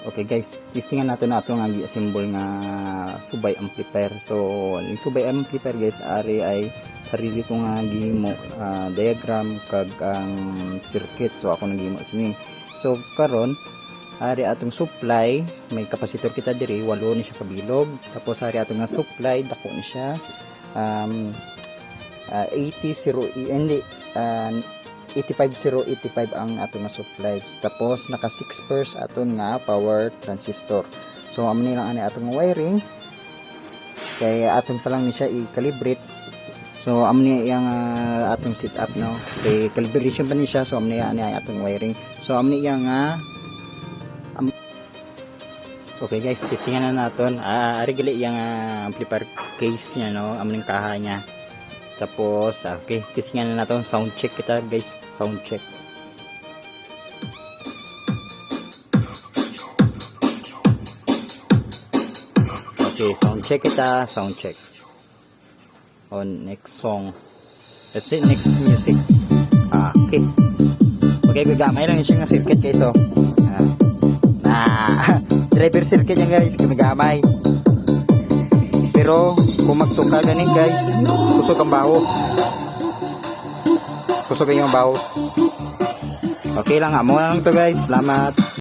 Okay guys, testingan nato na itong gi-assemble nga subay amplifier. So, yung subay amplifier guys, ari ay sarili ko nga gihimo diagram kag ang circuit. So, ako naghimo sini. So, karon ari atong supply, may capacitor kita diri, 8 ni siya kabilog. Tapos ari atong nga supply, dako ni siya 85085 ang ato nga supply. Tapos naka 6 pairs aton nga power transistor. So amo ni lang ani atong wiring. Kay aton pa lang ni siya i-calibrate. So amo ni yang atong setup no. Kay calibration pa ni siya, so amo ni ani atong wiring. So amo ni yang okay guys, testingan na naton. Ari gali yang amplifier case niya no, amo ning kaha niya. Tapos okay, testingan na natin, sound check kita guys, sound check. Okay, sound check kita, sound check. On next song, let's see next music. Okay, okay, bigamay lang siya nga circuit guys. So driver circuit yan guys, kamigamay. Pero kung magtuka ganin guys, kusog ang baho. Kusog yung baho. Okay lang, amo lang to guys. Salamat.